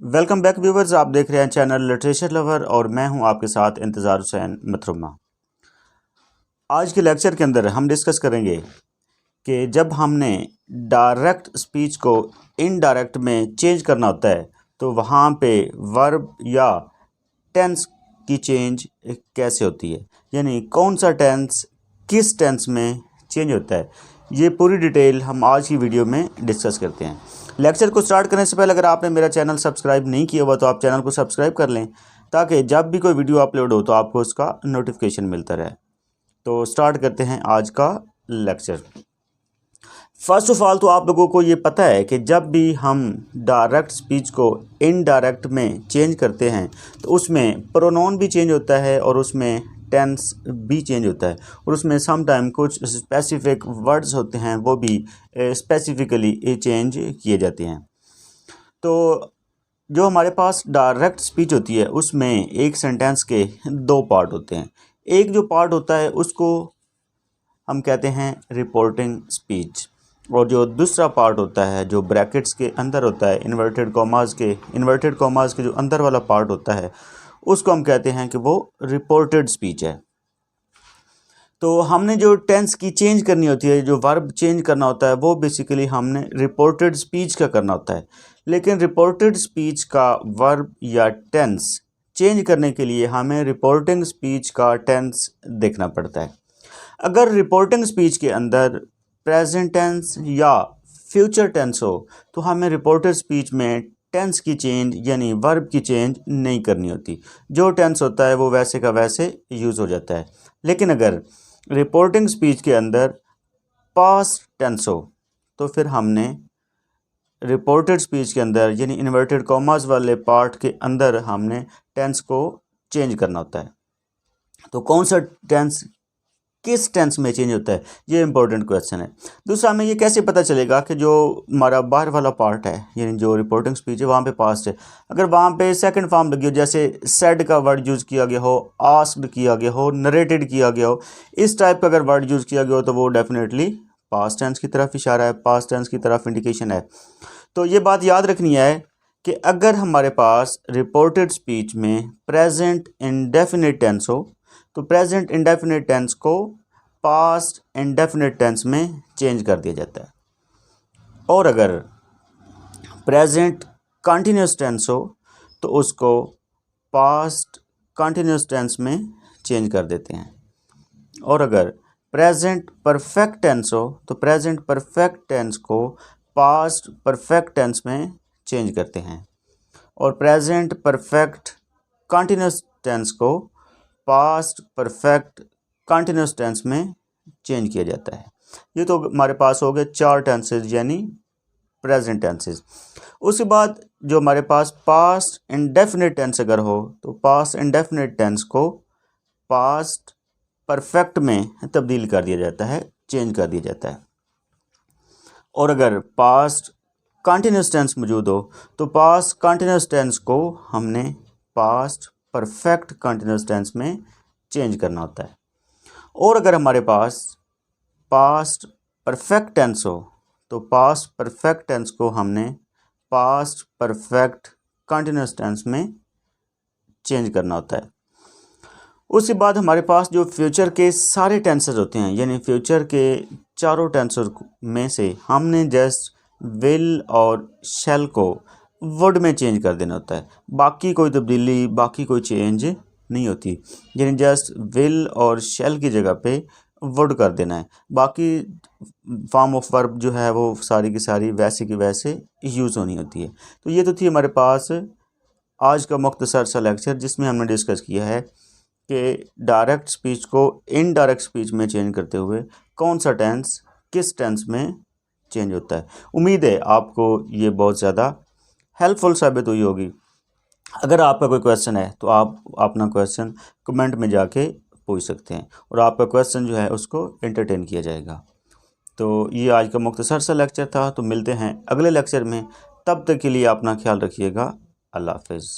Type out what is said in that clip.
Welcome back viewers, आप देख रहे हैं चैनल लिटरेचर लवर और मैं हूं आपके साथ इंतज़ार हुसैन मथरुमा। आज के लेक्चर के अंदर हम डिस्कस करेंगे कि जब हमने डायरेक्ट स्पीच को इनडायरेक्ट में चेंज करना होता है तो वहां पे वर्ब या टेंस की चेंज कैसे होती है, यानी कौन सा टेंस किस टेंस में चेंज होता है। ये पूरी डिटेल हम आज की वीडियो में डिस्कस करते हैं। लेक्चर को स्टार्ट करने से पहले अगर आपने मेरा चैनल सब्सक्राइब नहीं किया हुआ तो आप चैनल को सब्सक्राइब कर लें ताकि जब भी कोई वीडियो अपलोड हो तो आपको उसका नोटिफिकेशन मिलता रहे। तो स्टार्ट करते हैं आज का लेक्चर। फर्स्ट ऑफ ऑल तो आप लोगों को ये पता है कि जब भी हम डायरेक्ट स्पीच को इनडायरेक्ट में चेंज करते हैं तो उसमें प्रोनाउन भी चेंज होता है और उसमें टेंस भी चेंज होता है और उसमें सम टाइम कुछ स्पेसिफिक वर्ड्स होते हैं वो भी स्पेसिफिकली चेंज किए जाते हैं। तो जो हमारे पास डायरेक्ट स्पीच होती है उसमें एक सेंटेंस के दो पार्ट होते हैं। एक जो पार्ट होता है उसको हम कहते हैं रिपोर्टिंग स्पीच और जो दूसरा पार्ट होता है जो ब्रैकेट्स के अंदर होता है इन्वर्टेड कॉमास के जो अंदर वाला पार्ट होता है उसको हम कहते हैं कि वो रिपोर्टेड स्पीच है। तो हमने जो टेंस की चेंज करनी होती है, जो वर्ब चेंज करना होता है वो बेसिकली हमने रिपोर्टेड स्पीच का करना होता है। लेकिन रिपोर्टेड स्पीच का वर्ब या टेंस चेंज करने के लिए हमें रिपोर्टिंग स्पीच का टेंस देखना पड़ता है। अगर रिपोर्टिंग स्पीच के अंदर प्रेजेंट टेंस या फ्यूचर टेंस हो तो हमें रिपोर्टेड स्पीच में टेंस की चेंज यानी वर्ब की चेंज नहीं करनी होती। जो टेंस होता है वो वैसे का वैसे यूज़ हो जाता है। लेकिन अगर रिपोर्टिंग स्पीच के अंदर पास्ट टेंस हो तो फिर हमने रिपोर्टेड स्पीच के अंदर यानी इन्वर्टेड कॉमास वाले पार्ट के अंदर हमने टेंस को चेंज करना होता है। तो कौन सा टेंस किस टेंस में चेंज होता है, ये इंपॉर्टेंट क्वेश्चन है। दूसरा, हमें ये कैसे पता चलेगा कि जो हमारा बाहर वाला पार्ट है यानी जो रिपोर्टिंग स्पीच है वहाँ पे पास्ट है। अगर वहाँ पे सेकंड फॉर्म लगी हो, जैसे सेड का वर्ड यूज़ किया गया हो, आस्क्ड किया गया हो, नरेटेड किया गया हो, इस टाइप का अगर वर्ड यूज़ किया गया हो तो वो डेफिनेटली पास्ट टेंस की तरफ इशारा है, पास्ट टेंस की तरफ इंडिकेशन है। तो ये बात याद रखनी है कि अगर हमारे पास रिपोर्टेड स्पीच में प्रेजेंट इंडेफिनिट टेंस हो तो प्रेजेंट इंडेफिनिट टेंस को पास्ट इंडेफिनिट टेंस में चेंज कर दिया जाता है और अगर प्रेजेंट कंटिन्यूस टेंस हो तो उसको पास्ट कंटिन्यूस टेंस में चेंज कर देते हैं और अगर प्रेजेंट परफेक्ट टेंस हो तो प्रेजेंट परफेक्ट टेंस को पास्ट परफेक्ट टेंस में चेंज करते हैं और प्रेजेंट परफेक्ट कंटिन्यूस टेंस को पास्ट परफेक्ट कंटिन्यूस टेंस में चेंज किया जाता है। ये तो हमारे पास हो गए चार टेंसेज यानी प्रेजेंट टेंसेज। उसके बाद जो हमारे पास पास्ट इंडेफिनिट टेंस अगर हो तो पास्ट इंडेफिनिट टेंस को पास्ट परफेक्ट में तब्दील कर दिया जाता है, चेंज कर दिया जाता है। और अगर पास्ट कंटिन्यूस टेंस मौजूद हो तो पास्ट कंटिन्यूस टेंस को हमने पास्ट परफेक्ट कंटिन्यूस टेंस में चेंज करना होता है। और अगर हमारे पास पास्ट परफेक्ट टेंस हो तो पास्ट परफेक्ट टेंस को हमने पास्ट परफेक्ट कंटिन्यूस टेंस में चेंज करना होता है। उसके बाद हमारे पास जो फ्यूचर के सारे टेंसेस होते हैं यानी फ्यूचर के चारों टेंसेस में से हमने जस्ट विल और शैल को वुड में चेंज कर देना होता है। बाकी कोई तब्दीली, बाकी कोई चेंज नहीं होती, यानी जस्ट विल और शैल की जगह पे वुड कर देना है। बाकी फॉर्म ऑफ वर्ब जो है वो सारी की सारी वैसे की वैसे यूज़ होनी होती है। तो ये तो थी हमारे पास आज का मुख्तसर सा लेक्चर जिसमें हमने डिस्कस किया है कि डायरेक्ट स्पीच को इनडायरेक्ट स्पीच में चेंज करते हुए कौन सा टेंस किस टेंस में चेंज होता है। उम्मीद है आपको ये बहुत ज़्यादा हेल्पफुल साबित हुई होगी। अगर आपका कोई क्वेश्चन है तो आप अपना क्वेश्चन कमेंट में जाके पूछ सकते हैं और आपका क्वेश्चन जो है उसको एंटरटेन किया जाएगा। तो ये आज का मुख्तसर सा लेक्चर था। तो मिलते हैं अगले लेक्चर में, तब तक के लिए अपना ख्याल रखिएगा। अल्लाह हाफ़िज़।